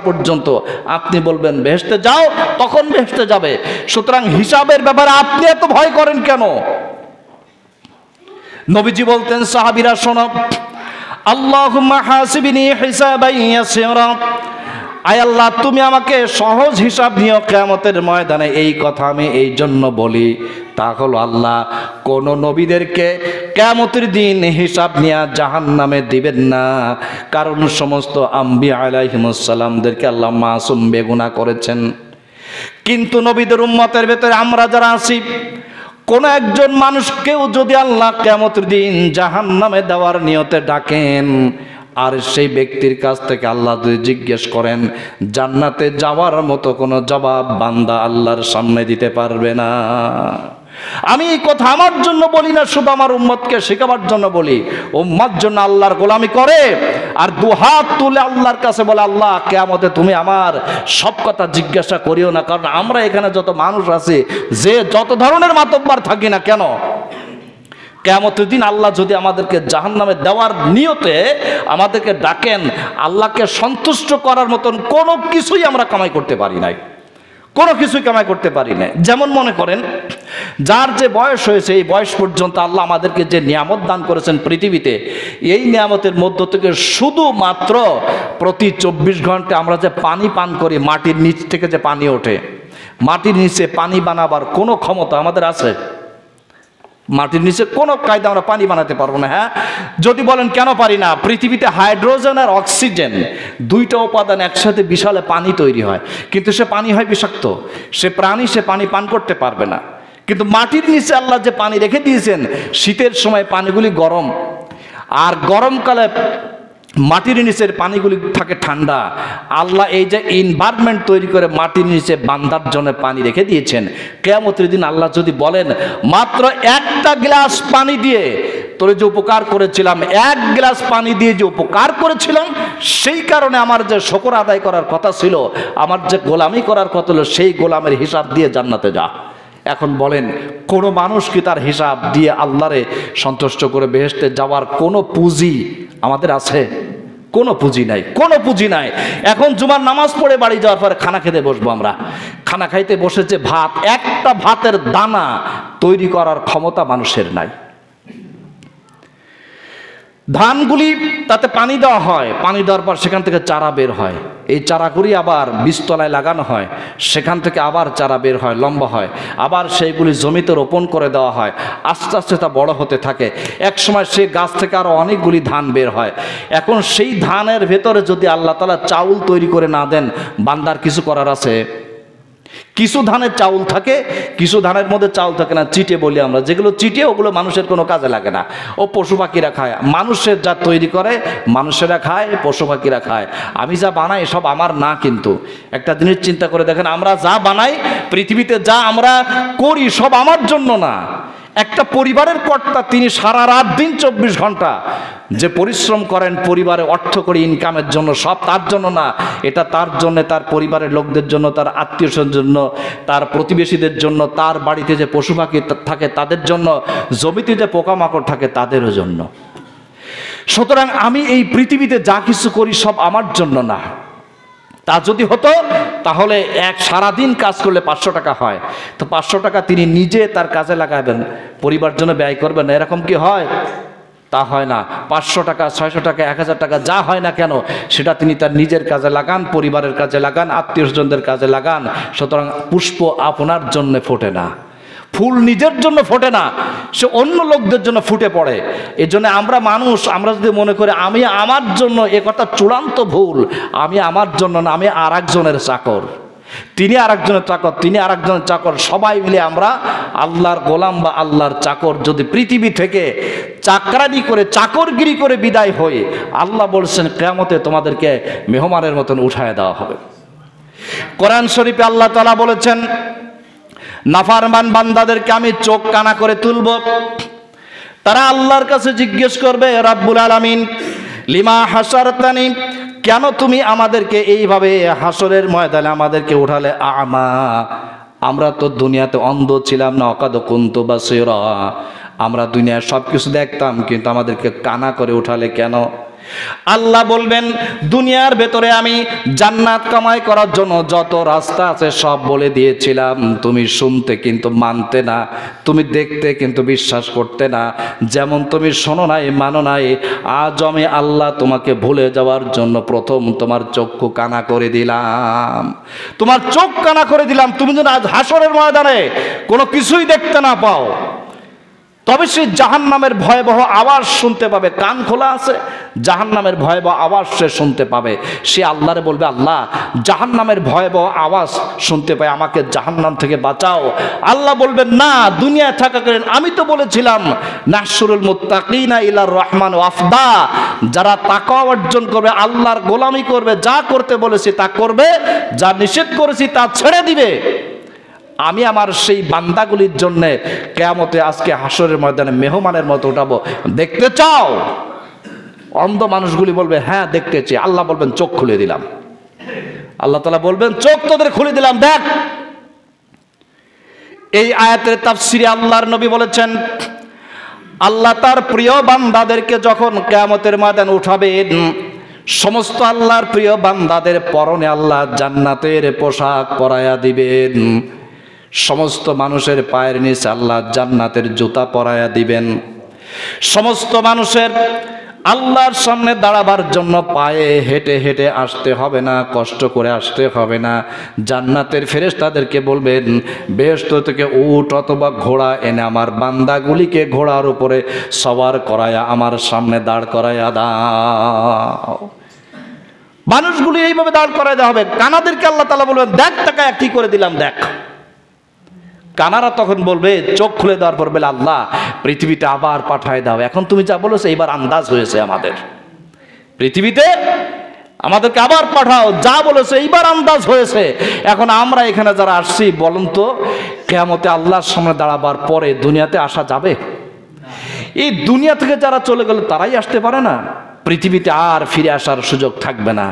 পর্যন্ত আপনি বলবেন বেহেশতে যাও, তখন বেহেশতে যাবে। সুতরাং হিসাবের ব্যাপারে আপনি এত ভয় করেন কেন? নবীজি বলতেন, সাহাবীরা শোনো, আল্লাহুম্মা হাসিবনি হিসাবান ইয়াসিরা, আয় আল্লাহ তুমি আমাকে সহজ হিসাব নিও কিয়ামতের ময়দানে। এই কথা আমি এই জন্য বলি, তা হলো আল্লাহ কোন নবীদেরকে কিয়ামতের দিন হিসাব নিয়ে জাহান্নামে দিবেন না, কারণ সমস্ত আম্বিয়া আলাইহিমুস সালামদেরকে আল্লাহ মাসুম বেগুনাহ করেছেন। কিন্তু নবীদের উম্মতের ভেতরে আমরা যারা আছি, কোন একজন মানুষকেও যদি আল্লাহ কিয়ামতের দিন জাহান্নামে দেওয়ার নিয়তে ডাকেন, আর সেই ব্যক্তির কাছ থেকে আল্লাহ যদি জিজ্ঞেস করেন, জান্নাতে যাওয়ার মতো কোনো জবাব বান্দা আল্লাহর সামনে দিতে পারবে না। আমি এই কথা আমার জন্য বলি না, শুধু আমার উম্মতকে শেখাবার জন্য বলি। উম্মত জন্য আল্লাহর গোলামি করে আর দুহাত তুলে আল্লাহর কাছে বলে, আল্লাহ কিয়ামতে তুমি আমার সব কথা জিজ্ঞাসা করিও না, কারণ আমরা এখানে যত মানুষ আছি, যে যত ধরনের মাতব্বর থাকি না কেন, কিয়ামতের দিন আল্লাহ যদি আমাদেরকে জাহান্নামে দেওয়ার নিয়তে আমাদেরকে ডাকেন, আল্লাহকে সন্তুষ্ট করার মতন কোনো কিছুই আমরা কামাই করতে পারি নাই, কোনো কিছুই কামাই করতে পারি না। যেমন মনে করেন, যার যে বয়স হয়েছে, এই বয়স পর্যন্ত আল্লাহ আমাদেরকে যে নিয়ামত দান করেছেন পৃথিবীতে, এই নিয়ামতের মধ্য থেকে শুধুমাত্র প্রতি 24 ঘন্টা আমরা যে পানি পান করি, মাটির নিচ থেকে যে পানি ওঠে, মাটির নিচে পানি বানাবার কোনো ক্ষমতা আমাদের আছে? মাটির নিচে কোনো কায়দা আমরা পানি বানাতে পারবো না। হ্যাঁ, যদি বলেন কেন পারি না, পৃথিবীতে হাইড্রোজেন আর অক্সিজেন দুইটা উপাদান একসাথে বিশালে পানি তৈরি হয়, কিন্তু সে পানি হয় বিষাক্ত, সে প্রাণী সে পানি পান করতে পারবে না। কিন্তু মাটির নিচে আল্লাহ যে পানি রেখে দিয়েছেন, শীতের সময় পানিগুলি গরম, আর গরমকালে মাটির নিচের পানিগুলি থাকে ঠান্ডা। আল্লাহ এই যে এনভায়রনমেন্ট তৈরি করে মাটির নিচে বান্দার জন্য পানি রেখে দিয়েছেন, কিয়ামতের দিন আল্লাহ যদি বলেন, মাত্র একটা গ্লাস পানি দিয়ে তোরে যে উপকার করেছিলাম, এক গ্লাস পানি দিয়ে যে উপকার করেছিলাম, সেই কারণে আমার যে শুকর আদায় করার কথা ছিল, আমার যে গোলামি করার কথা হলো, সেই গোলামের হিসাব দিয়ে জান্নাতে যা। এখন বলেন, কোনো মানুষ কি তার হিসাব দিয়ে আল্লাহরে সন্তুষ্ট করে বেহেশতে যাওয়ার কোনো পুঁজি আমাদের আছে? কোনো পুঁজি নাই, কোনো পুঁজি নাই। এখন জুমার নামাজ পড়ে বাড়ি যাওয়ার পরে খানা খেতে বসবো, আমরা খানা খাইতে বসেছে, ভাত, একটা ভাতের দানা তৈরি করার ক্ষমতা মানুষের নাই। ধানগুলি তাতে পানি দেওয়া হয়, পানি দেওয়ার পর সেখান থেকে চারা বের হয়, এই চারাগুলি আবার বীজতলায় লাগানো হয়, সেখান থেকে আবার চারা বের হয়, লম্বা হয়, আবার সেইগুলি জমিতে রোপণ করে দেওয়া হয়, আস্তে আস্তে তা বড় হতে থাকে। এক সময় সেই গাছ থেকে আরও অনেকগুলি ধান বের হয়। এখন সেই ধানের ভেতরে যদি আল্লাহ তাআলা চাউল তৈরি করে না দেন, বান্দার কিছু করার আছে? কিছু ধানের চাউল থাকে, কিছু ধানের মধ্যে চাউল থাকে না, চিটে বলি আমরা, যেগুলো চিটে ওগুলো মানুষের কোনো কাজে লাগে না, ও পশু পাখিরা খায়। মানুষের যা তৈরি করে মানুষেরা খায়, পশু পাখিরা খায়। আমি যা বানাই সব আমার না, কিন্তু একটা জিনিস চিন্তা করে দেখেন, আমরা যা বানাই পৃথিবীতে, যা আমরা করি, সব আমার জন্য না। একটা পরিবারের কর্তা, তিনি সারা রাত দিন 24 ঘন্টা যে পরিশ্রম করেন পরিবারে অর্থ করে ইনকামের জন্য, সব তার জন্য না, এটা তার জন্য, তার পরিবারের লোকদের জন্য, তার আত্মীয়স্বজনের জন্য, তার প্রতিবেশীদের জন্য, তার বাড়িতে যে পশু পাখি থাকে তাদের জন্য, জমিতে যে পোকামাকড় থাকে তাদেরও জন্য। সুতরাং আমি এই পৃথিবীতে যা কিছু করি সব আমার জন্য না। তা যদি হতো তাহলে সারাদিন কাজ করলে 500 টাকা হয়, তো 500 টাকা তিনি নিজে তার কাজে লাগাবেন, পরিবার জন্য ব্যয় করবেন, এরকম কি হয়? তা হয় না। 500 টাকা, 600 টাকা, 1000 টাকা যা হয় না কেন, সেটা তিনি তার নিজের কাজে লাগান, পরিবারের কাজে লাগান, আত্মীয় স্বজনদের কাজে লাগান। সুতরাং পুষ্প আপনার জন্য ফোটে না, ফুল নিজের জন্য ফোটে না, সে অন্য লোকদের জন্য ফুটে পড়ে। এই জন্য আমরা মানুষ, আমরা যদি মনে করি আমি আমার জন্য, এ কথা চূড়ান্ত ভুল। আমি আমার জন্য না, আমি আর একজনের চাকর, তিনি আর একজনের চাকর, তিনি আর একজনের চাকর, সবাই মিলে আমরা আল্লাহর গোলাম বা আল্লাহর চাকর। যদি পৃথিবী থেকে চাকরানি করে, চাকরগিরি করে বিদায় হই, আল্লাহ বলছেন কিয়ামতে তোমাদেরকে মেহমানের মতন উঠায় দেওয়া হবে। কোরআন শরীফে আল্লাহ তাআলা বলেছেন, নাফরমান বান্দাদেরকে আমি চোখ কানা করে তুলব, তারা আল্লাহর কাছে জিজ্ঞেস করবে, রাব্বুল আলামিন লিমা হাসারতানি, কেন তুমি আমাদেরকে এইভাবে হাসরের ময়দানে আমাদেরকে উঠালে? আমা, আমরা তো দুনিয়াতে অন্ধ ছিলাম না, অকাদ কুনতু বাসীরা, আমরা দুনিয়ার সব কিছু দেখতাম, কিন্তু আমাদেরকে কানা করে উঠালে কেন? আল্লাহ বলবেন দুনিয়ার ভেতরে আমি জান্নাত কামাই করার জন্য যত রাস্তা আছে সব বলে দিয়েছিলাম, তুমি শুনতে কিন্তু মানতে না, তুমি দেখতে কিন্তু বিশ্বাস করতে না। যেমন তুমি শোনো নাই, মানো নাই, আজ আমি আল্লাহ তোমাকে ভুলে যাওয়ার জন্য প্রথম তোমার চক্ষু কানা করে দিলাম, তোমার চোখ কানা করে দিলাম, তুমি যেন আজ হাসরের ময়দানে কোনো কিছুই দেখতে না পাও। তবে সে জাহান্নামের ভয়াবহ আওয়াজ শুনতে পাবে, কান খোলা আছে, জাহান্নামের ভয়াবহ আওয়াজ সে শুনতে পাবে। সে আল্লাহরে বলবে, আল্লাহ জাহান্নামের ভয়াবহ আওয়াজ শুনতে পাই, আমাকে জাহান্নাম থেকে বাঁচাও। আল্লাহ বলবেন, না, দুনিয়ায় থাকাকালীন আমি তো বলেছিলাম নাহশুরুল মুত্তাকিনা ইলার রহমান ওয়াফদা, যারা তাকওয়া অর্জন করবে, আল্লাহর গোলামি করবে, যা করতে বলেছি তা করবে, যা নিষেধ করেছি তা ছেড়ে দিবে, আমি আমার সেই বান্দাগুলির জন্য কিয়ামতে আজকে হাসরের ময়দানে মেহমানের মতো উঠাবো। দেখতে চাও? অন্ধ মানুষগুলি বলবে, হ্যাঁ দেখতে চাই। আল্লাহ বলবেন, চোখ খুলে দিলাম। আল্লাহ তাআলা বলবেন, চোখ তোদের খুলে দিলাম, দেখ। এই আয়াতের তাফসিরে আল্লাহর নবী বলেছেন, আল্লাহ তার প্রিয় বান্দাদেরকে যখন কিয়ামতের ময়দানে উঠাবেন, সমস্ত আল্লাহর প্রিয় বান্দাদের পরনে আল্লাহ জান্নাতের পোশাক পরাইয়া দিবেন, সমস্ত মানুষের পায়ের নিচে আল্লাহ জান্নাতের জুতা পরাইয়া দিবেন, সমস্ত মানুষের আল্লাহর সামনে দাঁড়াবার জন্য পায়ে হেঁটে হেঁটে আসতে হবে না, কষ্ট করে আসতে হবে না। জান্নাতের ফেরেশতাদেরকে বলবেন, বেহেশত থেকে উট অথবা ঘোড়া এনে আমার বান্দাগুলিকে ঘোড়ার উপরে সওয়ার করায়া আমার সামনে দাঁড় করাইয়া দাও। মানুষগুলি এইভাবে দাঁড় করাই দেওয়া হবে। কানাদেরকে আল্লাহ তাআলা বলবেন, দেখ টাকা কি করে দিলাম, দেখ। কানারা তখন বলবে, চোখ খুলে দেওয়ার পর বলে, আল্লাহ পৃথিবীতে আবার পাঠায় দাও, এখন তুমি যা বলেছো এইবার আন্দাজ হয়েছে আমাদের, পৃথিবীতে আমাদেরকে আবার পাঠাও, যা বলেছো এইবার আন্দাজ হয়েছে। এখন আমরা এখানে যারা আসছি, বলুন তো কিয়ামতে আল্লাহর সামনে দাঁড়াবার পরে দুনিয়াতে আসা যাবে? এই দুনিয়া থেকে যারা চলে গেল তারাই আসতে পারে না, পৃথিবীতে আর ফিরে আসার সুযোগ থাকবে না।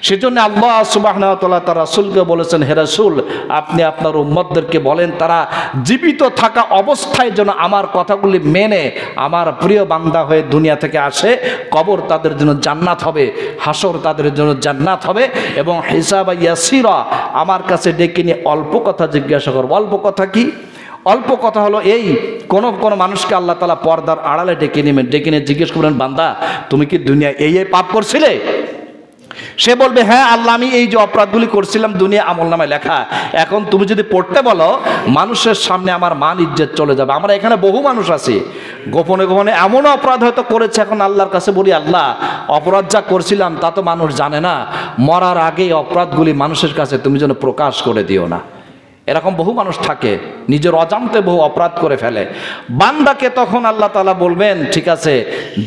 সেজন্য আল্লাহ সুবহানাহু ওয়া তাআলা তার রাসূলকে বলেছেন, হে রাসূল আপনি আপনার উম্মতদেরকে বলেন তারা জীবিত থাকা অবস্থায় যেন আমার কথাগুলি মেনে আমার প্রিয় বান্দা হয়ে দুনিয়া থেকে আসে। কবর তাদের জন্য জান্নাত হবে, হাসর তাদের জন্য জান্নাত হবে, এবং হিসাব ইয়াসিরা, আমার কাছে ডেকে নিয়ে অল্প কথা জিজ্ঞাসা করব। অল্প কথা কি? অল্প কথা হলো এই, কোন মানুষকে আল্লাহ তাআলা পর্দার আড়ালে ডেকে নেবেন, ডেকে নিয়ে জিজ্ঞেস করবেন, বান্দা তুমি কি দুনিয়ায় এই পাপ করছিলে? সে বলবে, হ্যাঁ আল্লাহ আমি এই যে অপরাধগুলি করছিলাম দুনিয়া আমলনামায় লেখা, এখন তুমি যদি পড়তে বলো মানুষের সামনে আমার মান ইজ্জত চলে যাবে। আমরা এখানে বহু মানুষ আছি গোপনে গোপনে এমন অপরাধ হয়তো করেছে, এখন আল্লাহর কাছে বলি, আল্লাহ অপরাধ যা করছিলাম তা তো মানুষ জানে না, মরার আগে অপরাধগুলি মানুষের কাছে তুমি যেন প্রকাশ করে দিও না। এরকম বহু মানুষ থাকে, নিজের অজান্তে বহু অপরাধ করে ফেলে। বান্দাকে তখন আল্লাহ তাআলা বলবেন, ঠিক আছে,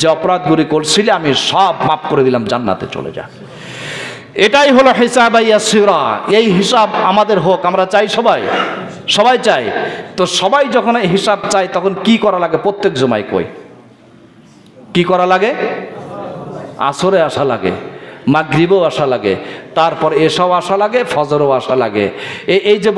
যে অপরাধগুলি করছিলে আমি সব মাফ করে দিলাম, জান্নাতে চলে যা। এটাই হলো হিসাব ইয়াসিরা। এই হিসাব আমাদের হোক, আমরা চাই, সবাই চাই। তো সবাই যখন এই হিসাব চাই তখন কি করা লাগে? প্রত্যেক জুমায় কি করা লাগে? আসরে আসা লাগে, মাগরিবেও আসা লাগে, তারপর এশাও আসা লাগে, ফজরও আসা লাগে। এই যে